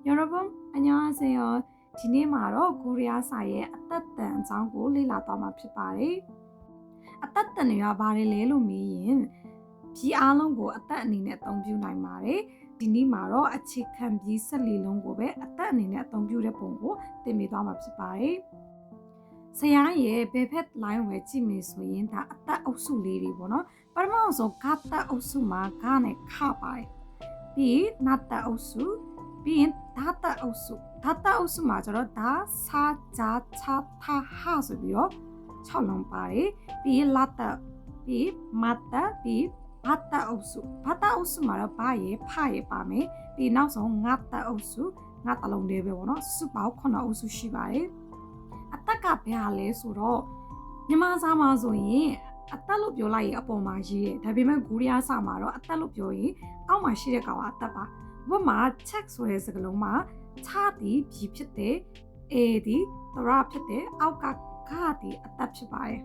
여러분 안녕하세요. ဒီနေ့မှာတော့ကိုရီးယားစာရဲ့အသက်တန်အကြောင်းကိုလေ့လာသွားမှာဖြစ်ပါတယ်။အသက်တန်တွေကဘာတွေလဲလို့မေးရင်ပြီးအားလုံးကိုအသက်အနေနဲ့အသုံးပြုနိုင်ပါတယ်။ဒီနေ့မှာတော့အခြေခံပြီး14လုံးကိုပဲအသက်အနေနဲ့အသုံးပြုတဲ့ပုံကိုသင်ပေးသွားမှာဖြစ်ပါတယ်။ဆရာရဲ့ဘယ်ဖက် line ဝယ်ကြည့်မယ်ဆိုရင်ဒါအသက်အုပ်စုလေးတွေပေါ့နော်။ပထမဆုံးဂတ်သက်အုပ်စုမှာဂနဲ့ခပါတယ်။ပြီးနတ်သက်အုပ်စုပြီးရင်ဓာတ်အုပ်စုမှာကျတော့ဒါစာဂျာချာထာဟာဆိုပြီးတော့6လုံးပါတယ်ပြီးလတ်ပြီးမတ်ပြီးဘတ်အုပ်စုမှာတော့ဘာရေဖရေပါမယ်ပြီးနောက်ဆုံးငတ်အုပ်စုငတ်အလုံးလေးပဲပေါ့နော်စုပေါင်း9အုပ်စုရှိပါတယ်အတက်ကဘယ်ဟာလဲဆိုတော့မြန်မာစာမှာဆိုရင်အသက်လို့ပြောလိုက်ရင်အပေါ်မှာရေးတယ်ဒါပေမဲ့ဂူရီးယားစာမှာတော့အသက်လို့ပြောရင်အောက်မှာရှိတဲ့ကောင်ကအသက်ပါဘက်မှာ check ဆိုတဲ့စကားလုံးမှာခြားသည်ပြီဖြစ်တဲ့ A သည်သရဖြစ်တဲ့အောက်ကခသည်အသက်ဖြစ်ပါတယ်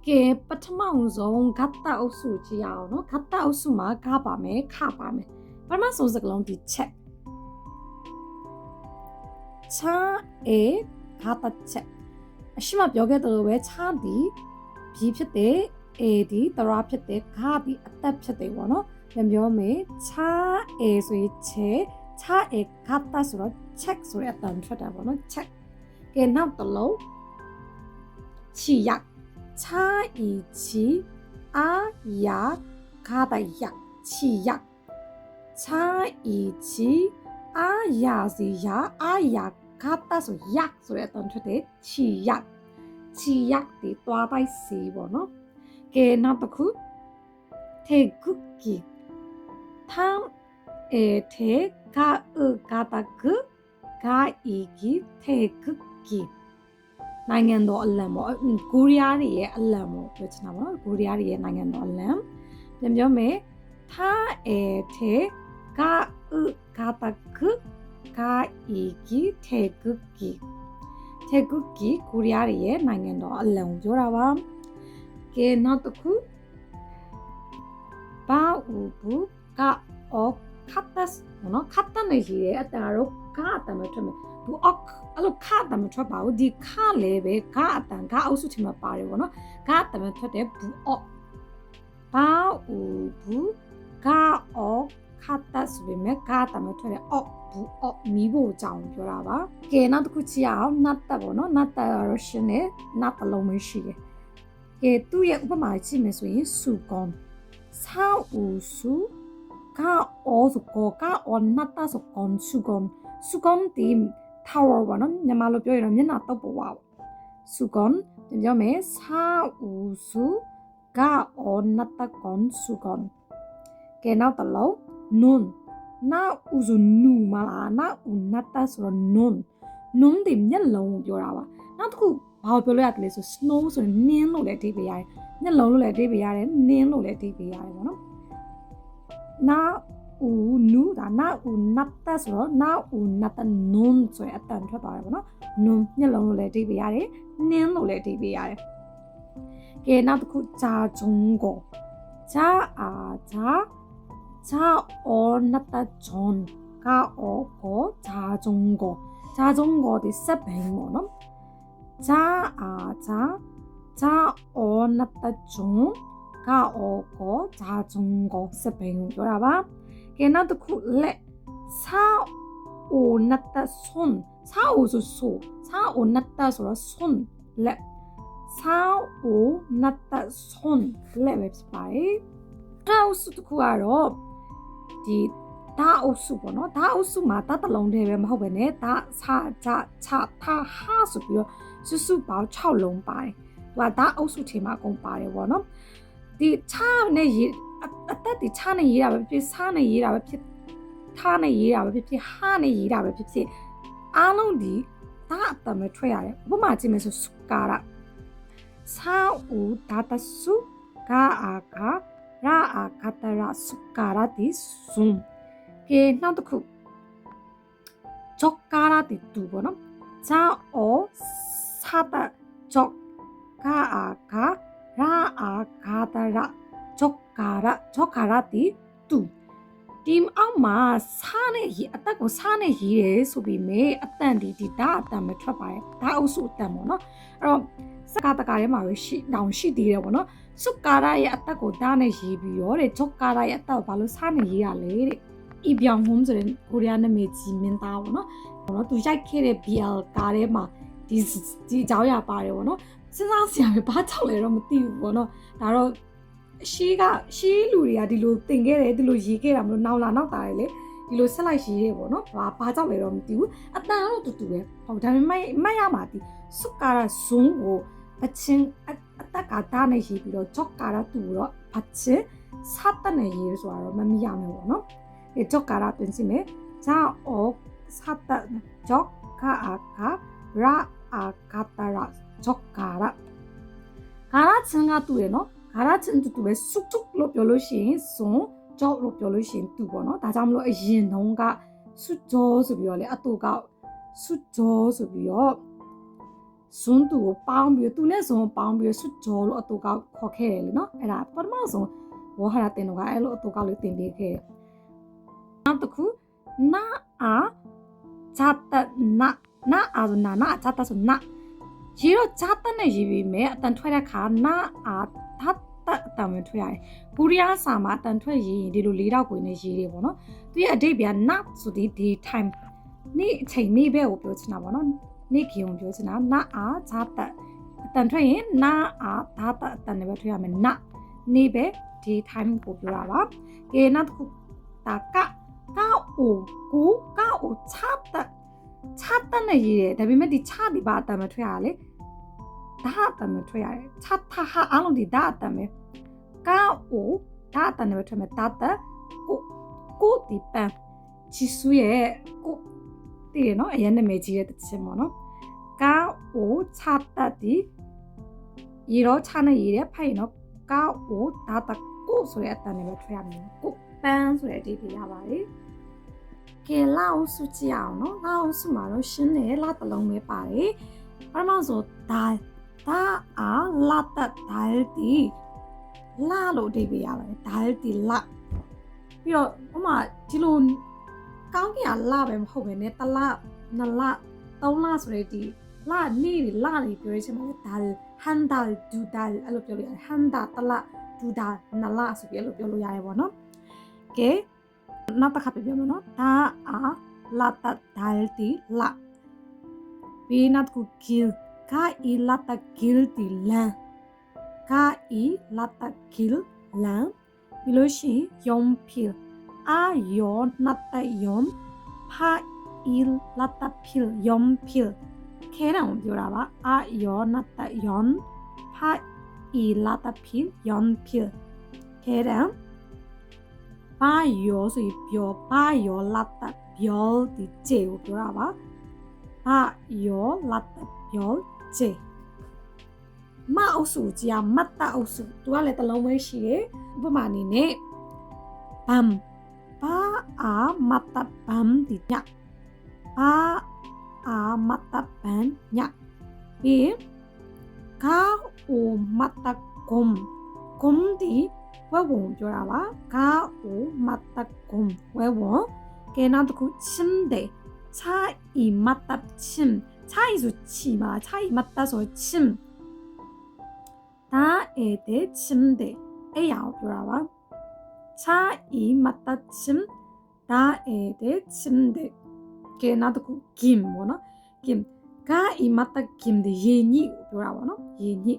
ကဲပထမဆုံးဂတ်တအုပ်စုကြည့်အောင်နော်ဂတ်တအုပ်စုမှာခပါမယ်ခပါမယ်ပထမဆုံးစကားလုံးဒီ check ခြား A ဂတ်တ check အရှိမပြောခဲ့တယ်လို့ပဲခြားသည်ပြီဖြစ်တဲ့ A သည်သရဖြစ်တဲ့ခသည်အသက်ဖြစ်တယ်ပေါ့နော်ပြန်ပြောမယ်ခြား A ဆိုရင်ချေခြား A ဂတ်တဆိုတော့ check ဆိုတဲ့အတန်ထွက်တာပေါ့နော် check ကဲနောက်တစ်လုံးချီရက်ခြား E ချီအာယာဂတ်တရက်ချီရက်ခြား E ချီအာယာစီယာအာယာဂတ်တဆိုရက်ဆိုတဲ့အတန်ထွက်တဲ့ချီရက်ဒီတွားတိုင်းစီပေါ့နော်ကဲနောက်တစ်ခုထေကုကီtham ete ga gata gu ga igi tegukki နိုင်ငံတော်အလံပေါ့ကိုရီးယားတွေရဲ့အလံပေါ့ပြောချင်တာပေါ့ကိုရီးယားတွေရဲ့နိုင်ငံတော်အလံပြန်ပြောမယ် tham ete ga gata gu ga igi tegukki ကိုရီးယားတွေရဲ့နိုင်ငံတော်အလံကိုပြောတာပါကဲနောက်တစ်ခုဘာဦးဘူးကအော်ခတ်တက်နော်ခတ်တနေကြီးရဲ့အတန်တော့ကအတန်မထွက်မယ်ဘူးအော့အဲ့လိုခတ်တမထွက်ပါဘူးဒီခလည်းပဲကအတန်ကအုပ်စုချင်းမှာပါတယ်ပေါ့နော်ကအတန်မထွက်တဲ့ဘူးအော့ဘာဦးဘူးကအော်ခတ်တက်ဆိုပေမဲ့ကအတန်မထွက်တဲ့အော့ဘူးအော့မီးဖို့ကြောင်ပြောတာပါကဲနောက်တစ်ခုချီအောင်နတ်တက်ပေါ့နော်နတ်တက်ရောရှင်နဲ့နတ်တစ်လုံးမရှိတယ်ကဲသူ့ရဲ့ဥပမာကြည့်မယ်ဆိုရင်စုကောင်းဆောက်ဦးစုကအောစုကောကအောနတ်တစုကောစုကောတီထာဝရဘာနော်ညီမလိုပြောရတော့မျက်နှာတော့ပေါ်ပါစုကောပြန်ပြောမယ်ဆောက်ဦးစုကအောနတ်တကောစုကောကဲနောက်တစ်လုံးနွန်းနာဦးစုနူမလားနာဦးနတ်တဆိုတော့နွန်းဒီမျက်လုံးပြောတာပါနောက်တစ်ခုဘာပြောလို့ရတယ်လဲဆို snow ဆိုရင်နင်းလို့လည်းအဓိပ္ပာယ်ရတယ်မျက်လုံးလို့လည်းအဓိပ္ပာယ်ရတယ်နင်းလို့လည်းအဓိပ္ပာယ်ရတယ်ပေါ့နော်နာဦးနူဒါနာဦးနတ်တဆိုတော့နာဦးနတ်တနွန်းဆိုတဲ့အတန်ထွက်သွားတယ်ပေါ့နော်နွန်းမျက်လုံးလို့လည်းအဓိပ္ပာယ်ရတယ်နင်းလို့လည်းအဓိပ္ပာယ်ရတယ်ကဲနောက်တစ်ခုဂျာဂျုံကိုဂျာအာဂျာအောနတ်တဂျွန်ကအောကိုဂျာဂျုံကိုဒီစက်ဘင်းပေါ့နော်ဂျာအာဂျာအောနတ်တဂျွန်ကအောကိုဂျာဂျုံကိုစက်ဘင်းကိုပြောတာပါကဲနောက်တစ်ခုလက်ဆောက်အိုနတ်တဆွန်ဆောက်အိုဆိုဆောက်အိုနတ်တဆိုတော့ဆွန်လက်ဆောက်အိုနတ်တဆွန်လက်ပဲဖြစ်ပါတယ်တောက်စုတစ်ခုကတော့ဒီဒါအုပ်စုပေါ့နော်ဒါအုပ်စုမှာတတ်တလုံးတည်းပဲမဟုတ်ပဲねဒါစာကြချထာဟာဆိုပြီးတော့စုပေါင်း6လုံးပါတယ်သူကဒါအုပ်စုထဲမှာအကုန်ပါတယ်ပေါ့နော်ဒီချနဲ့ရေးအသက်ဒီချနဲ့ရေးတာပဲဖြစ်စားနဲ့ရေးတာပဲဖြစ်ထားနဲ့ရေးတာပဲဖြစ်ဟာနဲ့ရေးတာပဲဖြစ်အားလုံးဒီဒါအတမထွက်ရတယ်ဥပမာကြည့်မယ်ဆိုစုကာရဆောက်ဦးဒါတစုကာအာကာရာအာကတရာစုကာရဒီဇွန်ကဲနောက်တစ်ခုဂျော့ကာရဒီတူပေါ့နော်ဂျာအောစာတဂျော့ကာအာကာရာအာကတရာဂျော့ကာရဒီတူဒီ team အောက်မှာစားနေရအသက်ကိုစားနေရရဲဆိုပြီးမေအတန်ဒီဓာတ်အတန်မထွက်ပါရဲ့ဓာတ်အုပ်စုအတန်ပေါ့နော်အဲ့တော့စကားတကာထဲမှာပဲရှိသေးတယ်ပေါ့နော်စုကာရရဲ့အသက်ကိုဓာတ်နဲ့ရေးပြီးရောတဲ့ဂျော့ကာရရဲ့အသက်ကိုဘာလို့စားနေရရလဲတဲ့ဤပြောင်ဟုံးဆိုတဲ့ကိုရီးယားနာမည်ကြီးမင်းသားပေါ့နော်သူရိုက်ခဲ့တဲ့ BL ကားထဲမှာဒီအကြောင်းရပါတယ်ပေါ့နော်စဉ်းစားစရာပဲဘာကြောင့်လဲတော့မသိဘူးပေါ့နော်ဒါတော့ရှေးလူတွေကဒီလိုသင်ခဲ့တယ်ဒီလိုရေးခဲ့တာမလို့နောက်တာလေဒီလိုဆက်လိုက်ရေးတယ်ပေါ့နော်ဘာကြောင့်လဲတော့မသိဘူးအတန်တော့တူပဲဟုတ်ဒါပေမဲ့မှတ်ရမှာဒီစုကာရဇုံကိုပချင်းအတက်ကဓာတ်နဲ့ရေးပြီးတော့ဂျော့ကာရတူတော့ပချင်းစတ်တဲ့ရေးဆိုတော့မမိရမယ်ပေါ့နော်ဒီဂျော့ကာရပြင်စီမယ်ဂျာအောစတ်တဲ့ဂျော့ကာအာကာရာအာကာတာရာဂျော့ကာရကာရချင်းကတူတယ်နော်ကာရချင်းတူပဲစုလို့ပြောလို့ရှိရင်ဇုံဂျော့လို့ပြောလို့ရှိရင်တူပေါ့နော်ဒါကြောင့်မလို့အရင်တုန်းကစုဂျောဆိုပြီးတော့လေအတူကစုဂျောဆိုပြီးတော့ဇွန်းတူကိုပေါင်းပြီးသူနဲ့ဇွန်းပေါင်းပြီးစုဂျောလို့အတူကခေါ်ခဲ့တယ်လေနော်အဲ့ဒါပထမဆုံးဝဟာရတင်တော့ကအဲ့လိုအတူကလေးတင်ပေးခဲ့တယ်နောက်တစ်ခုနာအာဇာတနာအာဆိုနာဇာတဆိုနာရေတော့ဇာတနဲ့ရေးပြီးမယ်အတန်ထွက်တဲ့ခါနာအာဓာတ်အတန်ဝင်ထွက်ရတယ်ဘူရီးယားစာမှာအတန်ထွက်ရေးရင်ဒီလို၄တောက်ကိုနဲ့ရေးတယ်ပေါ့နော်သူရဲ့အတိတ်ပြန်နာဆိုဒီ time နေ့အချိန်နေ့ဘက်ကိုပြောချင်တာပေါ့နော်နေ့ခေုံပြောချင်တာနာအာဇာတအတန်ထွက်ရင်နာအာဓာတ်အတန်နဲ့ပဲထွက်ရမယ်နာနေ့ပဲဒီ time ကိုပြောတာပါကဲနောက်တစ်ခုတာကအိုကိုအိုချတ်နဲ့ရေးတယ်ဒါပေမဲ့ဒီချဒီပါအတန်မထွက်ရလေဓာတ်အတန်မထွက်ရတယ်ချတ်ဟာအားလုံးဒီဓာတ်အတန်ပဲအိုဓာတ်အတန်နဲ့ထွက်မယ်ဓာတ်ကိုဒီပန်ချီဆူရဲ့ကိုတည်ရနော်အရင်နာမည်ကြီးတဲ့တစ်ချက်ပေါ့နော်အိုချတ်ဒီရေတော့ချနဲ့ရေးတယ်ဖိုင်နော်အိုဓာတ်ကိုဆိုတဲ့အတန်နဲ့ပဲထွက်ရမယ်ကိုပန်းဆိုတဲ့အဓိပ္ပာယ်ရပါတယ်ကဲလာအောင်စုကြည့်အောင်နော်လာအောင်စုမှာတော့ရှင်းတယ်လာတစ်လုံးပဲပါတယ်ပထမဆိုဒါအာလာတဒါတီလာလို့အဓိပ္ပာယ်ရပါတယ်ဒါတီလာပြီးတော့ဥမာဒီလိုကောင်းကင်ကလာပဲမဟုတ်ပဲねတလနှစ်လသုံးလဆိုတဲ့ဒီလာနေလာနေပြောရချင်တယ်ဒါဟန်ဒါဒူဒါအဲ့လိုပြောလို့ရတယ်ဟန်ဒါတလဒူဒါနှစ်လဆိုပြီးအဲ့လိုပြောလို့ရတယ်ပေါ့နော်ကဲနောက်တစ်ခါပြပြမယ်နော်ဒါအာလာတဒါတီလာပြီးနောက်တစ်ခု kill ka i lata kill ti lan ka i lata kill lan ပြီးလို့ရှိရင် yom pil a yo nata yom pa i lata pil yom pil ခဲတယ်အောင်ပြောတာပါ a yo nata yon pa i lata pil yom pil ခဲတယ်ဘာယောဆိုပြီးပြောဘာယောလတ်တပြောဒီဂျေကိုပြောတာပါဘာယောလတ်တပြောဂျေမအုပ်စုကြီးမတ်တအုပ်စုသူကလည်းတစ်လုံးပဲရှိတယ်ဥပမာအနေနဲ့ဘမ်ဘာအာမတ်တဘမ်ဒီညဘာအာမတ်တဘမ်ညပြီးကာအိုမတ်တကုမ်ကုမ်ဒီဝဲဝုံပြောတာပါကာအိုမတ်တကုမ်ဝဲဝုံကဲနောက်တစ်ခုချင်းတဲ့ချာအီမတ်တချင်းချာအီဆိုချီမှာချာအီမတ်တဆိုချင်းဒါအဲ့တဲ့ချင်းတဲ့အဲ့ရအောင်ပြောတာပါချာအီမတ်တချင်းဒါအဲ့တဲ့ချင်းတဲ့ကဲနောက်တစ်ခုဂင်ပေါ့နော်ဂင်ကာအီမတ်တဂင်တဲ့ယေညိကိုပြောတာပါနော်ယေညိ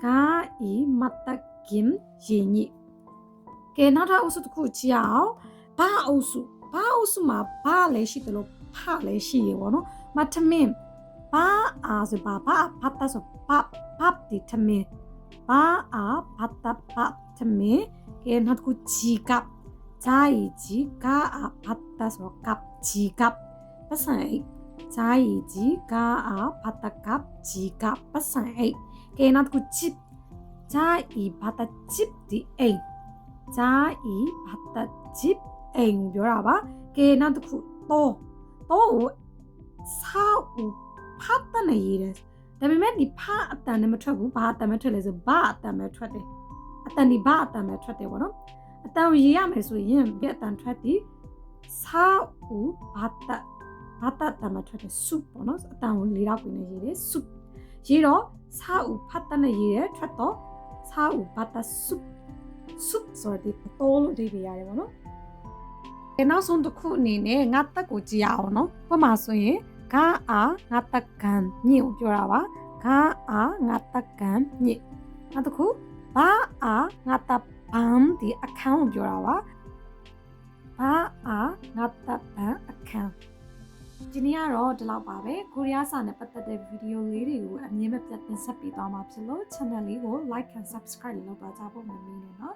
ကာအီမတ်တဂင်ယေညိကဲနောက်ထပ်အုပ်စုတစ်ခုကြည့်အောင်ဘာအုပ်စုမှာဘာလည်းရှိတယ်လို့ဖလည်းရှိရေပေါ့နော်မထမင်းဘာအာဆိုဘာဖတ်တာဆိုဖတ်ဒီထမင်းဘာအာဖတ်တာဖတ်ထမင်းကဲနောက်တစ်ခုဂျီကပ်ဂျာယီဂျီကာအာဖတ်တာဆိုကပ်ဂျီကပ်ပတ်စံအိဂျာယီဂျီကာအာဖတ်တာကပ်ဂျီကပ်ပတ်စံအိကဲနောက်တစ်ခုချစ်ဂျာယီဖတ်တာချစ်ဒီအိဂျာအီဘတ်တဂျစ်အိမ်ပြောတာပါကဲနောက်တစ်ခုတော့ကိုဆောက်ဖတ်တနေရတယ်ဒါပေမဲ့ဒီဖတ်အတန်နဲ့မထွက်ဘူးဘာအတန်မထွက်လဲဆိုဘာအတန်ပဲထွက်တယ်အတန်ဒီဘာအတန်ပဲထွက်တယ်ပေါ့နော် အတန်ကိုရေးရမယ်ဆိုရင်ဘယ်အတန်ထွက်သည်စာဦးဘာတတမထွက်တဲ့ soup ပေါ့နော်အတန်ကို၄တော့ပြင်နေရေးတယ် soup ရေးတော့စာဦးဖတ်တနဲ့ရေးတယ်ထွက်တော့စာဦးဘာတ soup ဆိုတဲ့တိုးလို့ဒီပြရတယ်ပေါ့နော်နောက်ဆုံးတစ်ခုအနေနဲ့ငါတက်ကိုကြည့်ရအောင်နော်ဥပမာဆိုရင်ငါငါတက်ကန်ညိကိုပြောတာပါငါတက်ကန်ညိနောက်တစ်ခုဘာငါတက်ဘမ်ဒီအခန်းကိုပြောတာပါငါတက်ဘမ်အခန်းဒီနေ့ကတော့ဒီလောက်ပါပဲကိုရီးယားစာနဲ့ပတ်သက်တဲ့ဗီဒီယိုလေးတွေကိုအမြင်မပြတ်တင်ဆက်ပေးသွားမှာဖြစ်လို့ channel လေးကို like and subscribe လုပ်ပါကြဖို့မမေ့နဲ့နော်